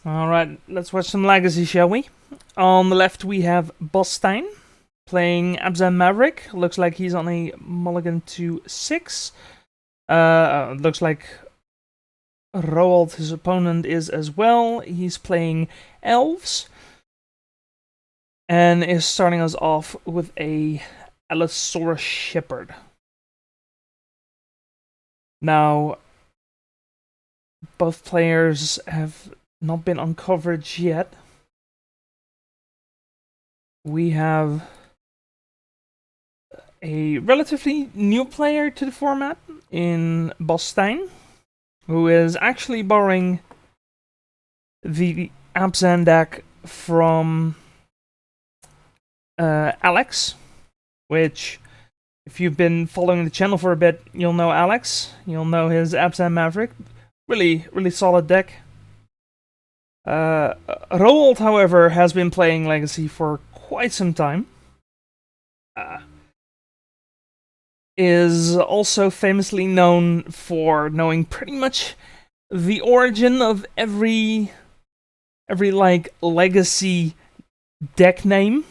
Alright, let's watch some Legacy, shall we? On the left, we have Bostein playing Abzan Maverick. Looks like he's on a mulligan to 6. Looks like Roald, his opponent, is as well. He's playing Elves. And is starting us off with a Allosaurus Shepherd. Now, both players have not been on coverage yet. We have a relatively new player to the format in Bostein, who is actually borrowing the Abzan deck from Alex, which, if you've been following the channel for a bit, you'll know Alex. You'll know his Abzan Maverick. Really solid deck. Roald, however, has been playing Legacy for quite some time. Is also famously known for knowing pretty much the origin of every like Legacy deck name.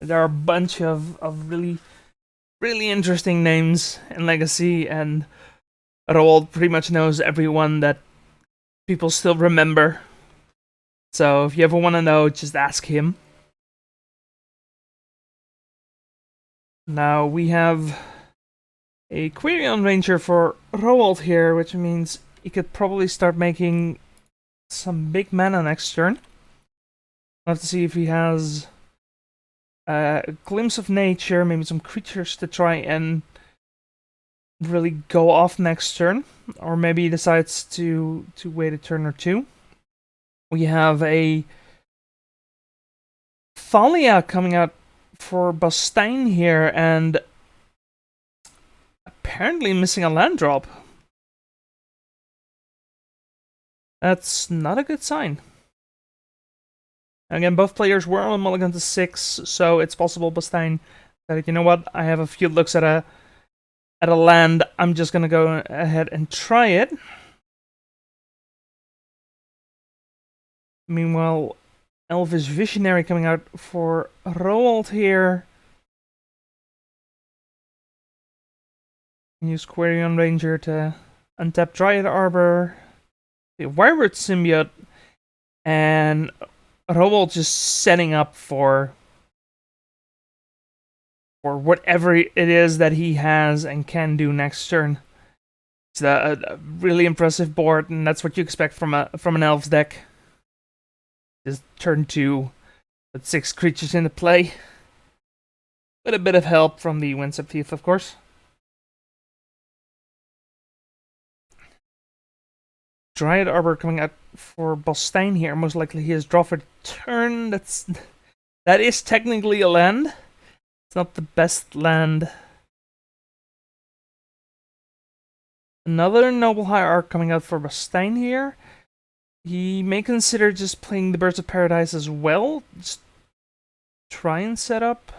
There are a bunch of really interesting names in Legacy, and Roald pretty much knows everyone that people still remember. So if you ever want to know, just ask him. Now we have a Quirion Ranger for Roald here, which means he could probably start making some big mana next turn. We'll have to see if he has a glimpse of nature, maybe some creatures to try and really go off next turn, or maybe he decides to wait a turn or two. We have a Thalia coming out for Bostein here, and apparently missing a land drop. That's not a good sign. Again, both players were on mulligan to 6, so it's possible Bostein said, you know what, I have a few looks at a land, I'm just gonna go ahead and try it. Meanwhile, Elvish Visionary coming out for Roald here. Use Quirion Ranger to untap Dryad Arbor, the Wyvern Symbiote, and Roald just setting up for whatever it is that he has and can do next turn. It's a really impressive board, and that's what you expect from an Elves deck. Just turn 2 with 6 creatures into play, with a bit of help from the Windswept Thief, of course. Dryad Arbor coming out for Bostein here. Most likely he has draw for the turn. That is technically a land. It's not the best land. Another Noble Hierarch coming out for Bostein here. He may consider just playing the Birds of Paradise as well. Just try and set up.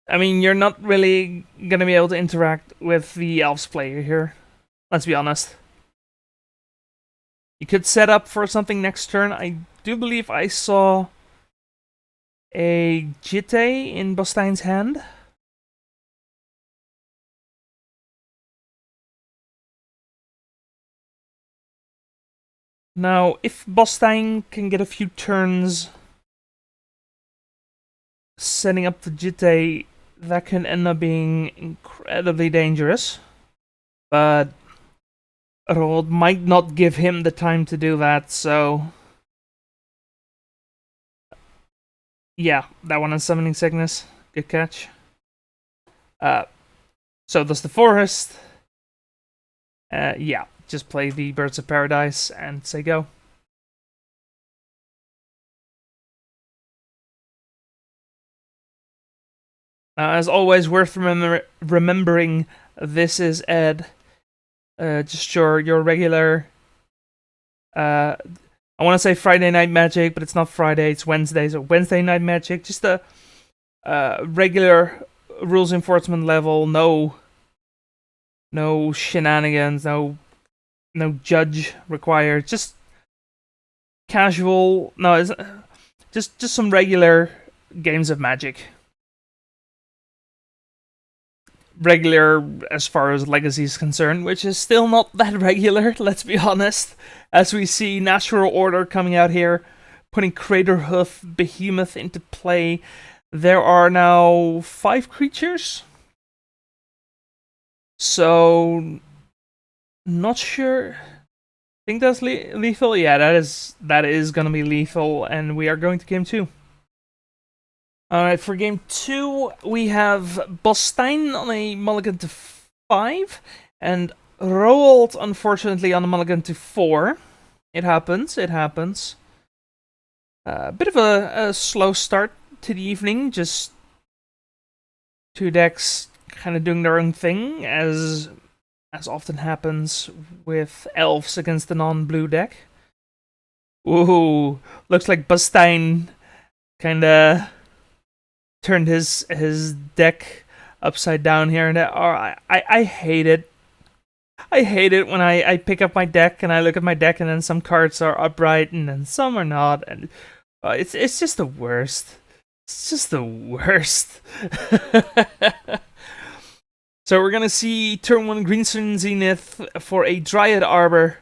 I mean, you're not really gonna be able to interact with the Elves player here. Let's be honest. You could set up for something next turn. I do believe I saw a Jitte in Bostein's hand. Now, if Bostein can get a few turns setting up the Jitte, that can end up being incredibly dangerous. But Roald might not give him the time to do that, so yeah, that one on Summoning Sickness. Good catch. So does the Forest. Yeah, just play the Birds of Paradise and say go. As always, worth remembering, this is Ed. Just your regular. I want to say Friday Night Magic, but it's not Friday. It's Wednesday. So Wednesday Night Magic, just a regular rules enforcement level. No shenanigans. No no judge required. Just casual. No, it's just some regular games of Magic. Regular as far as Legacy is concerned, which is still not that regular, let's be honest. As we see Natural Order coming out here, putting Craterhoof Behemoth into play. There are now 5 creatures. So, not sure. I think that's lethal. Yeah, that is gonna be lethal, and we are going to game 2. Alright, for game 2, we have Bostein on a mulligan to 5, and Roald, unfortunately, on a mulligan to 4. It happens, it happens. A bit of a slow start to the evening, just 2 decks kind of doing their own thing, as often happens with Elves against the non-blue deck. Ooh, looks like Bostein kinda turned his deck upside down here, and I hate it. I hate it when I pick up my deck and I look at my deck and then some cards are upright and then some are not, and it's just the worst. It's just the worst. So we're gonna see turn 1 Greenstone Zenith for a Dryad Arbor,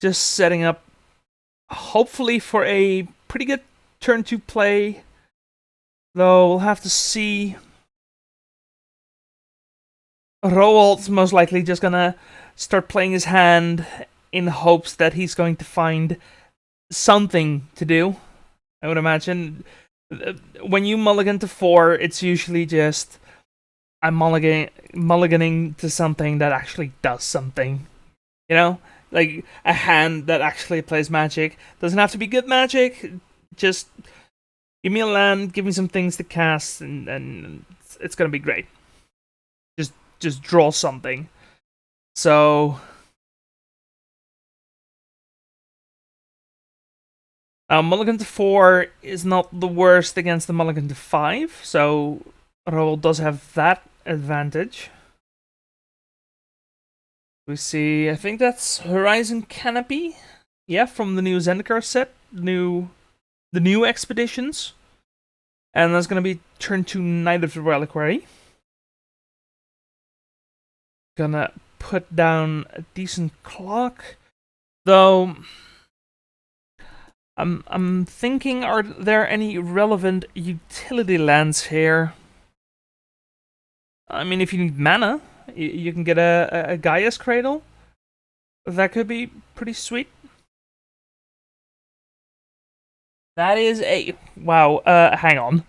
just setting up hopefully for a pretty good turn 2 play. Though we'll have to see. Roald's most likely just gonna start playing his hand in hopes that he's going to find something to do. I would imagine. When you mulligan to 4, it's usually just I'm mulliganing to something that actually does something. You know? Like a hand that actually plays Magic. Doesn't have to be good Magic, just give me a land, give me some things to cast, and it's gonna be great. Just draw something. So mulligan to 4 is not the worst against the mulligan to 5, so Roald does have that advantage. We see, I think that's Horizon Canopy. Yeah, from the new Zendikar set, the new expeditions. And that's going to be turn 2 Knight of the Reliquary. Gonna put down a decent clock. Though, I'm thinking, are there any relevant utility lands here? I mean, if you need mana, you can get a Gaia's Cradle. That could be pretty sweet. That is a... Wow, hang on.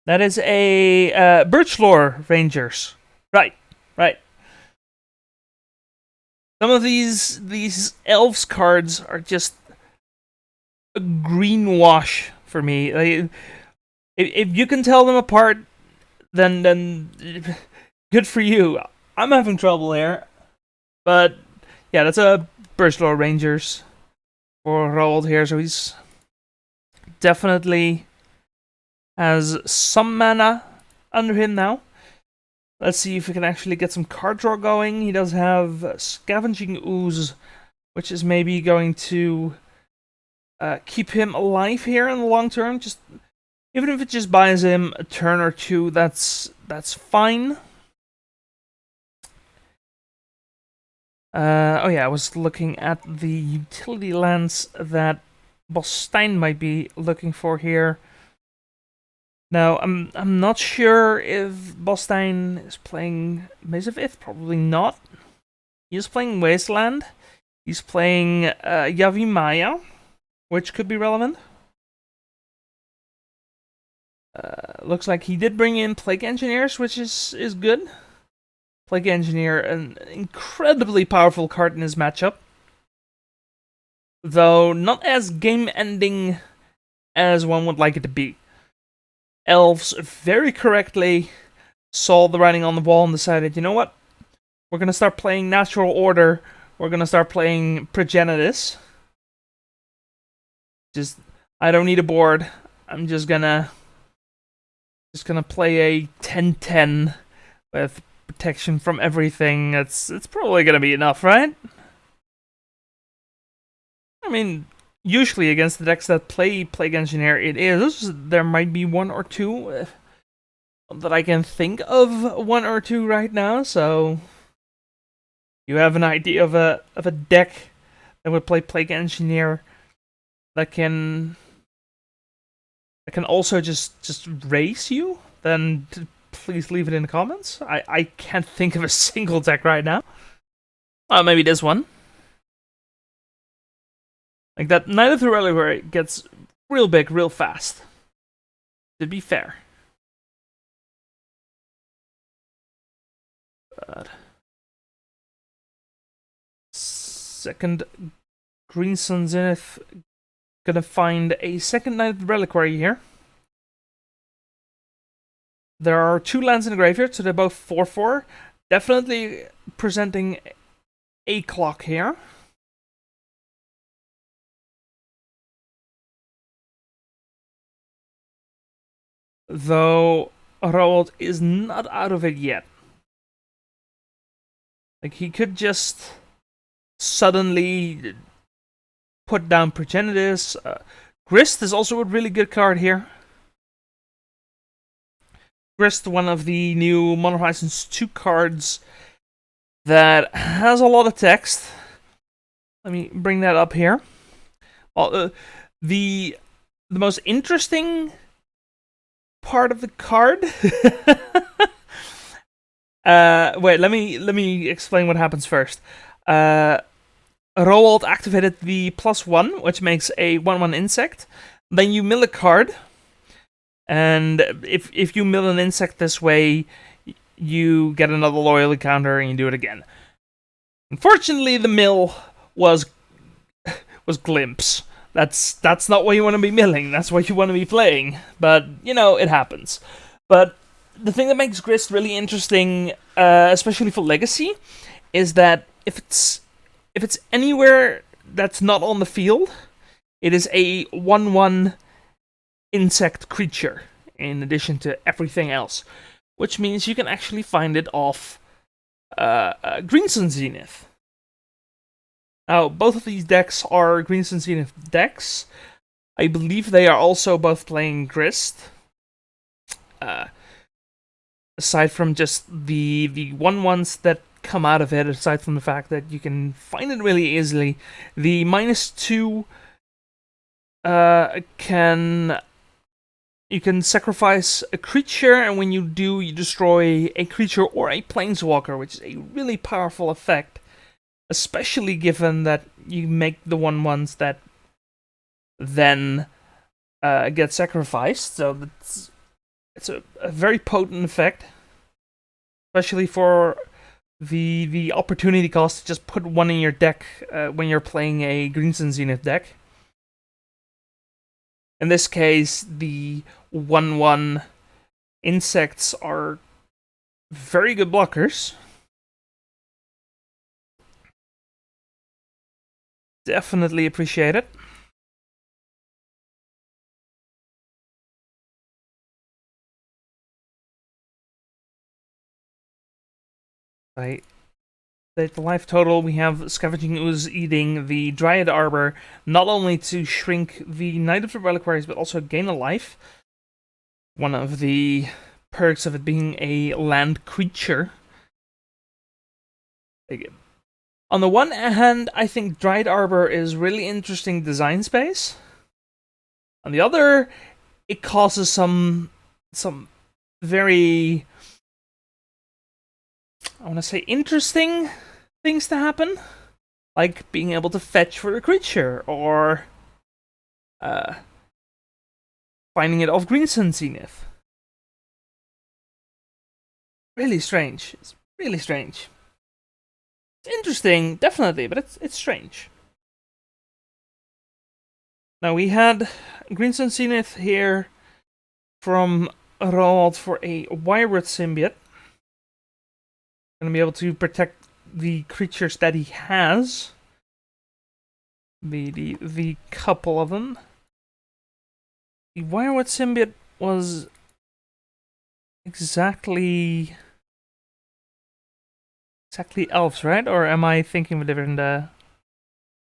That is a Birchlore Rangers. Right. Some of these Elves cards are just a green wash for me. Like, if you can tell them apart, then good for you. I'm having trouble here. But yeah, that's a Birchlore Rangers for Roald here, so he's definitely has some mana under him now. Let's see if we can actually get some card draw going. He does have Scavenging Ooze, which is maybe going to keep him alive here in the long term. Just even if it just buys him a turn or two, that's fine. Oh yeah, I was looking at the utility lands that Bostein might be looking for here. Now, I'm not sure if Bostein is playing Maze of Ith. Probably not. He's playing Wasteland. He's playing Yavimaya, which could be relevant. Looks like he did bring in Plague Engineers, which is good. Plague Engineer, an incredibly powerful card in his matchup. Though not as game-ending as one would like it to be. Elves very correctly saw the writing on the wall and decided, you know what? We're going to start playing Natural Order. We're going to start playing Progenitus. I don't need a board. I'm just gonna play a 10-10 with protection from everything, it's probably gonna be enough, right? I mean, usually against the decks that play Plague Engineer, it is. There might be one or two that I can think of, one or two right now. So you have an idea of a deck that would play Plague Engineer that can also just race you. Then please leave it in the comments. I can't think of a single deck right now. Maybe this one. Like that Knight of the Reliquary gets real big real fast. To be fair. But second Green Sun Zenith. Gonna find a second Knight of the Reliquary here. There are 2 lands in the graveyard, so they're both 4/4. Definitely presenting a clock here. Though Roald is not out of it yet. Like, he could just suddenly put down Progenitus. Grist is also a really good card here. Grist, one of the new Mono Horizons 2 cards that has a lot of text. Let me bring that up here. Well, the most interesting part of the card. Wait, let me explain what happens first. Roald activated the +1, which makes a 1/1 insect. Then you mill a card, and if you mill an insect this way, you get another loyalty counter, and you do it again. Unfortunately, the mill was glimpse. That's not what you want to be milling. That's what you want to be playing. But you know, it happens. But the thing that makes Grist really interesting, especially for Legacy, is that if it's anywhere that's not on the field, it is a 1/1 insect creature in addition to everything else, which means you can actually find it off Green Sun Zenith. Now, both of these decks are Green Sun Zenith decks. I believe they are also both playing Grist. Aside from just the 1/1s that come out of it, aside from the fact that you can find it really easily, the -2 you can sacrifice a creature, and when you do, you destroy a creature or a planeswalker, which is a really powerful effect, especially given that you make the 1/1s that then get sacrificed. So it's a very potent effect, especially for the opportunity cost to just put one in your deck when you're playing a Green Sun Zenith deck. In this case, the 1/1 insects are very good blockers. Definitely appreciate it. The life total, we have Scavenging Ooze eating the Dryad Arbor, not only to shrink the Knight of the Reliquaries, but also gain a life. One of the perks of it being a land creature. On the one hand, I think Dryad Arbor is really interesting design space. On the other, it causes some very, I want to say, interesting things to happen, like being able to fetch for a creature, or finding it off Green Sun Zenith. Really strange. It's really strange. It's interesting, definitely, but it's strange. Now, we had Green Sun Zenith here from Roald for a Wyred Symbiote. Gonna be able to protect the creatures that he has. The couple of them. The Wyred Symbiote was exactly exactly elves, right? Or am I thinking of a different?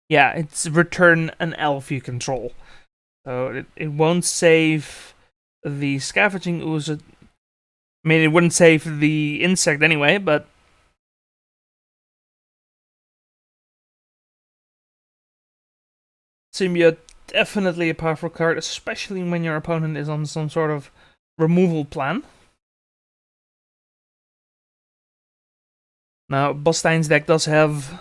Yeah, it's return an elf you control. So it won't save the scavenging ooze. I mean, it wouldn't save the insect anyway, but symbiote definitely a powerful card, especially when your opponent is on some sort of removal plan. Now, Bostein's deck does have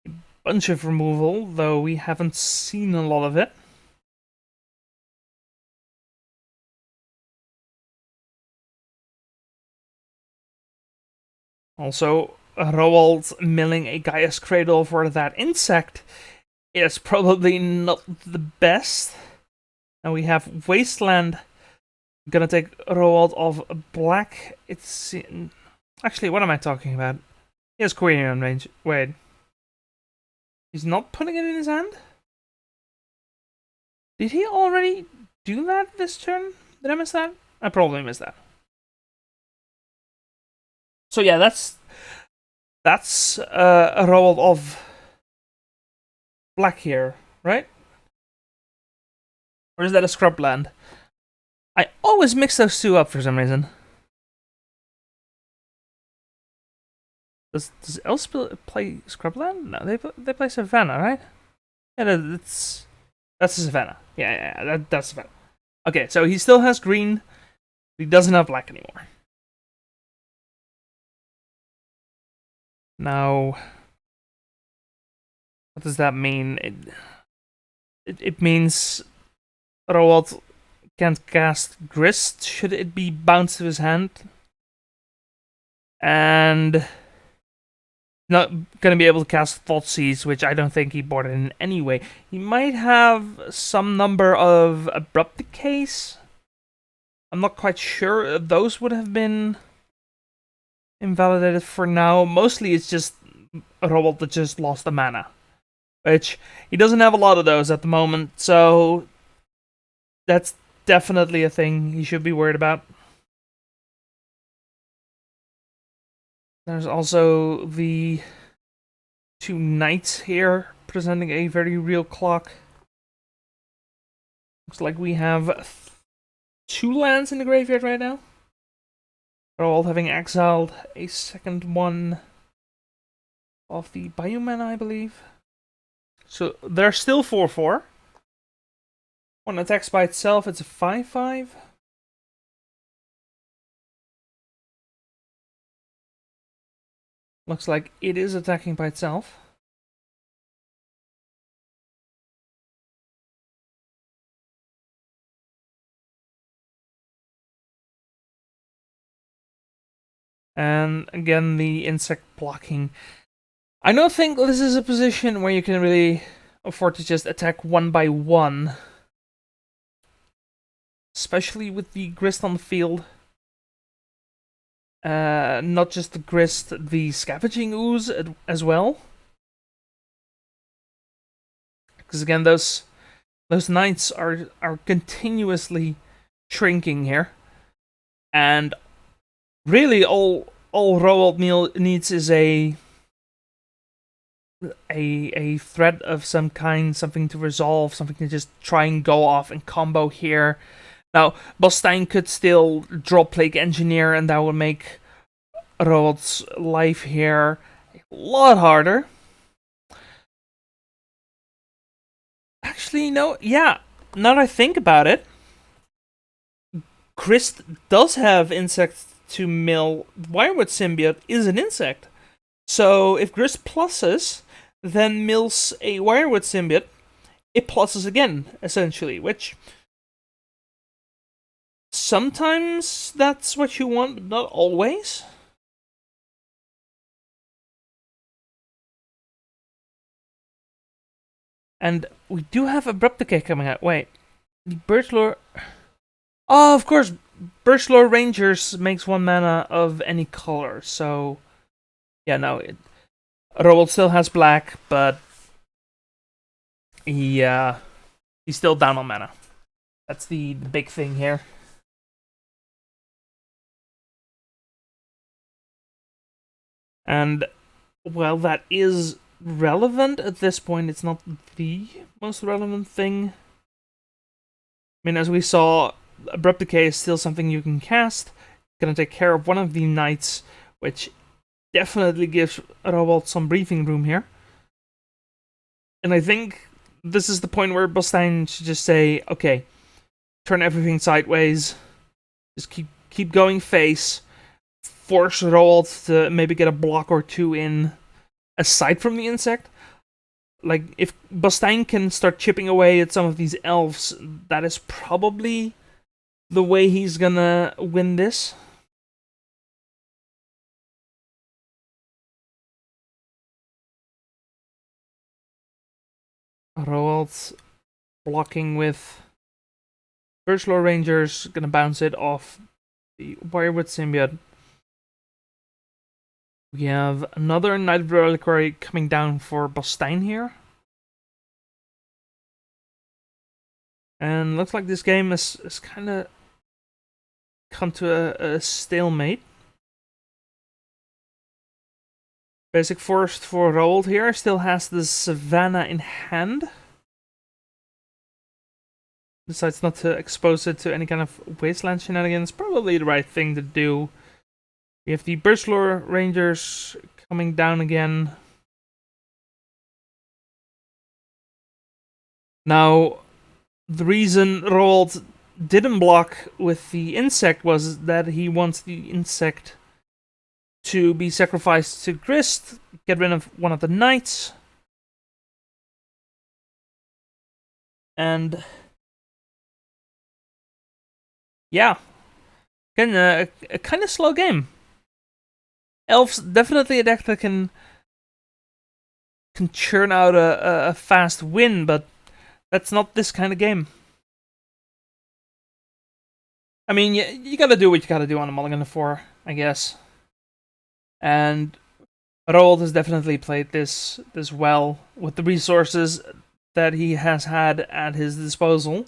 a bunch of removal, though we haven't seen a lot of it. Also, Roald milling a Gaia's Cradle for that insect is probably not the best. Now we have Wasteland. Gonna take Roald off black. It's actually, what am I talking about? He has Queen on range. Wait, he's not putting it in his hand. Did he already do that this turn? Did I miss that? I probably missed that. So yeah, that's a Roald of black here, right? Or is that a scrubland? I always mix those two up for some reason. Does Elves play scrubland? No, they play Savannah, right? Yeah, that's a Savannah. Yeah, that's Savannah. Okay, so he still has green. He doesn't have black anymore. Now, what does that mean? It means Roald can't cast Grist should it be bounced to his hand, and not gonna be able to cast Thoughtseize, which I don't think he boarded in anyway. He might have some number of Abrupt Decays. I'm not quite sure. Those would have been invalidated for now. Mostly it's just a robot that just lost the mana, which he doesn't have a lot of those at the moment, so that's definitely a thing he should be worried about. There's also the two knights here presenting a very real clock. Looks like we have two lands in the graveyard right now. They're all having exiled a second one of the Biomana, I believe. So they're still 4/4. One attacks by itself, it's a 5/5. Looks like it is attacking by itself. And again, the insect blocking. I don't think this is a position where you can really afford to just attack one by one. Especially with the Grist on the field. Not just the Grist, the Scavenging Ooze as well. Because again, those knights are continuously shrinking here. And really all Roald needs is a threat of some kind, something to resolve, something to just try and go off and combo here. Now, Bostein could still draw Plague Engineer, and that would make Roald's life here a lot harder. Actually, no, yeah, now that I think about it, Grist does have insects to mill. Wirewood Symbiote is an insect. So if Grist pluses, then mills a Wirewood Symbiote, it pluses again, essentially, which sometimes that's what you want, but not always. And we do have Abrupt Decay coming out. Wait, the Birchlore. Oh, of course, Birchlore Rangers makes 1 mana of any color, so yeah, no, Roald still has black, but he's still down on mana. That's the big thing here. And while that is relevant at this point, it's not the most relevant thing. I mean, as we saw, Abrupt Decay is still something you can cast. Gonna take care of one of the knights, which definitely gives Rowold some breathing room here. And I think this is the point where Bostein should just say, okay, turn everything sideways, just keep going face, force Rowold to maybe get a block or two in aside from the insect. Like, if Bostein can start chipping away at some of these elves, that is probably the way he's gonna win this. Rowold blocking with Burslaw Rangers, gonna bounce it off the Wirewood Symbiote. We have another Knight of the Reliquary coming down for Bostein here. And looks like this game is kind of come to a stalemate. Basic Forest for Rowold here still has the Savannah in hand. Decides not to expose it to any kind of wasteland shenanigans. Probably the right thing to do. We have the Burslaw Rangers coming down again. Now, the reason Rowold didn't block with the insect was that he wants the insect to be sacrificed to Grist, get rid of one of the knights. And yeah, again, a kind of slow game. Elves definitely a deck that can churn out a fast win, but that's not this kind of game. I mean, you gotta do what you gotta do on a mulligan of 4, I guess. And Rowold has definitely played this well with the resources that he has had at his disposal.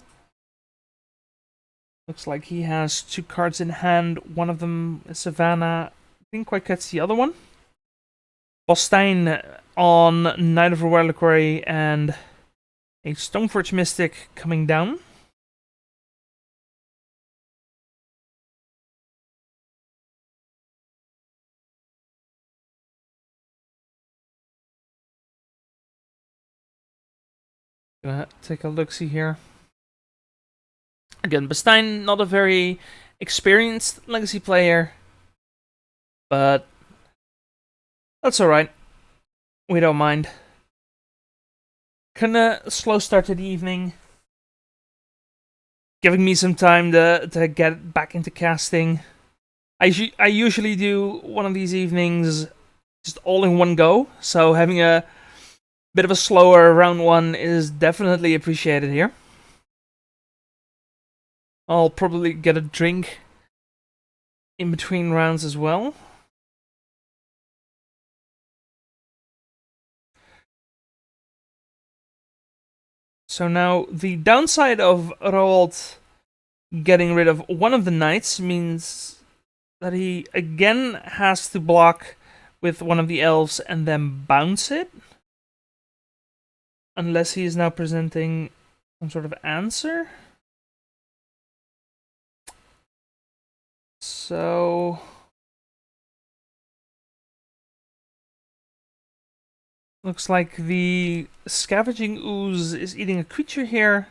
Looks like he has 2 cards in hand. One of them is Savannah. Didn't quite catch the other one. Bostein on Knight of the Reliquary and a Stoneforge Mystic coming down. Gonna take a look-see here. Again, Bostein, not a very experienced Legacy player, but that's alright. We don't mind. Kinda slow start to the evening. Giving me some time to get back into casting. I usually do one of these evenings just all in one go, so having a bit of a slower round 1 is definitely appreciated here. I'll probably get a drink in between rounds as well. So now, the downside of Rowold getting rid of one of the knights means that he again has to block with one of the elves and then bounce it. Unless he is now presenting some sort of answer. So looks like the Scavenging Ooze is eating a creature here.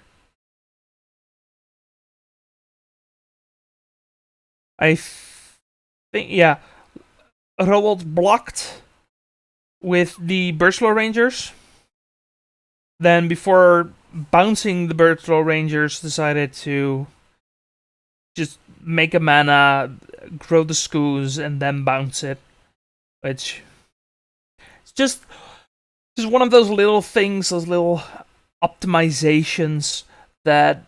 I think, yeah, Rowold blocked with the Burslaw Rangers. Then before bouncing the Burslaw Rangers, decided to just make a mana, grow the Skoos, and then bounce it. Which it's just one of those little things, those little optimizations that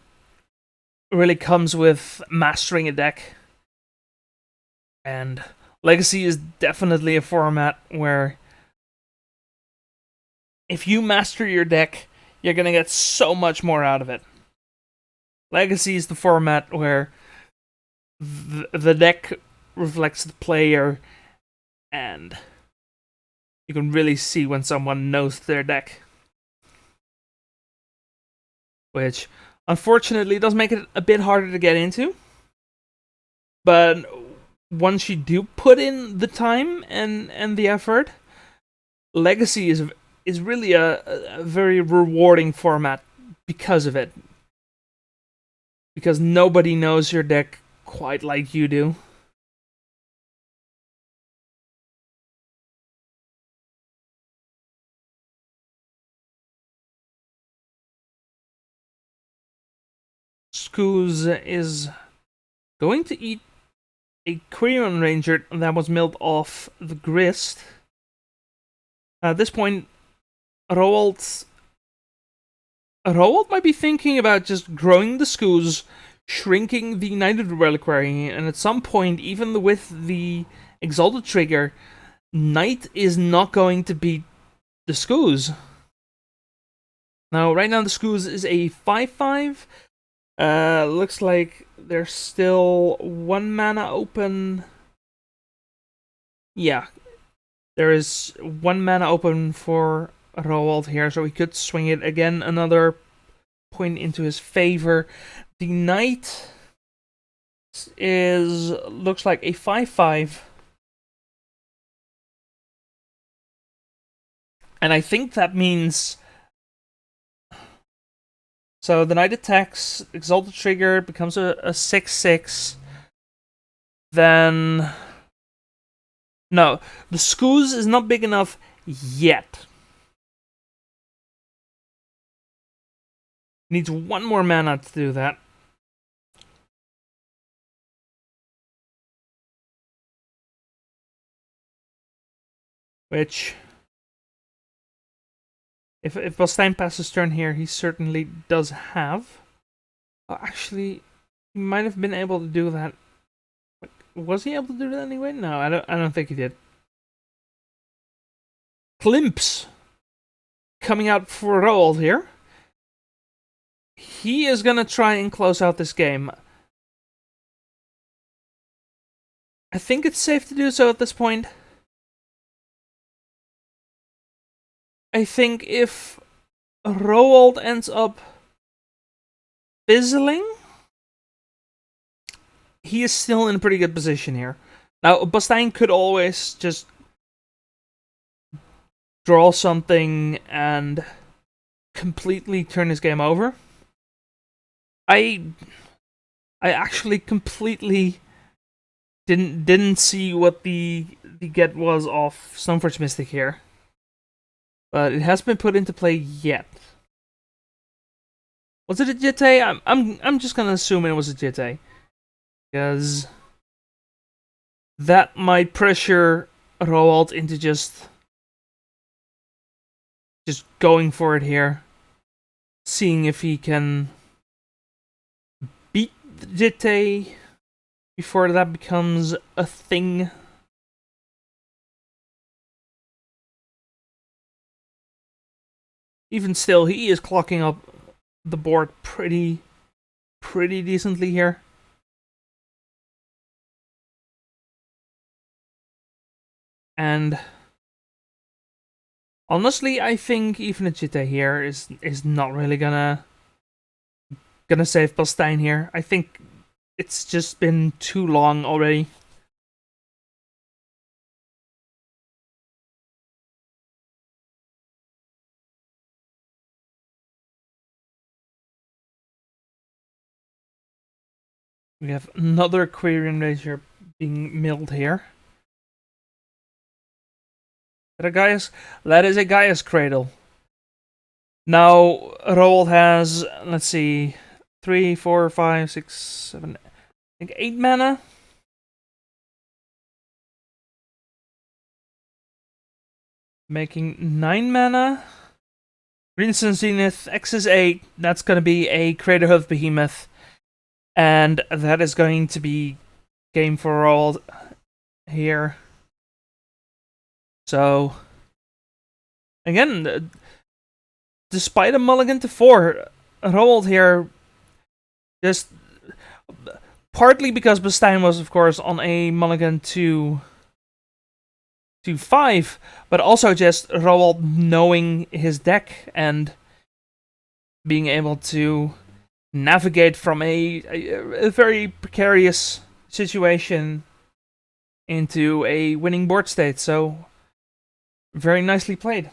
really comes with mastering a deck. And Legacy is definitely a format where if you master your deck, you're gonna get so much more out of it. Legacy is the format where the deck reflects the player, and You can really see when someone knows their deck. Which, unfortunately, does make it a bit harder to get into. But once you do put in the time and the effort, Legacy is really a very rewarding format because of it. Because nobody knows your deck quite like you do. Scooz is going to eat a Quirion Ranger that was milled off the grist. At this point, Roald might be thinking about just growing the Scooz, shrinking the Knighted Reliquary, and at some point, even with the Exalted Trigger, Knight is not going to beat the Scooz. Now, right now, the Scooz is a 5/5. Looks like there's still 1 mana open. Yeah, there is 1 mana open for Roald here, so he could swing it again. Another point into his favor. The Knight looks like a 5/5. And I think that means... So the Knight attacks, Exalted Trigger becomes a 6/6. Then... No, the Scooz is not big enough yet. Needs 1 more mana to do that. Which... If Bastijn passes turn here, he certainly does have. Oh, actually, he might have been able to do that. Was he able to do that anyway? No, I don't think he did. Klimps coming out for Roald here. He is gonna try and close out this game. I think it's safe to do so at this point. I think if Roald ends up fizzling, he is still in a pretty good position here. Now, Bastijn could always just draw something and completely turn his game over. I actually completely didn't see what the get was off Stoneforge Mystic here. But it hasn't been put into play yet. Was it a Jitte? I'm just gonna assume it was a Jitte. Because that might pressure Roald into just going for it here. Seeing if he can beat the Jitte before that becomes a thing. Even still, he is clocking up the board pretty decently here. And honestly, I think even a Jitte here is not really gonna save Bastijn here. I think it's just been too long already. We have another Quirion Razor being milled here. That is a Gaia's Cradle. Now, Roald has, let's see, 3, 4, 5, 6, 7, I think 8 mana. Making 9 mana. Green Sun Zenith, X is 8. That's going to be a Craterhoof Behemoth. And that is going to be game for Roald here. So, again, despite a mulligan to 4, Roald here, just partly because Bastijn was, of course, on a mulligan to to 5, but also just Roald knowing his deck and being able to navigate from a very precarious situation into a winning board state. So, very nicely played.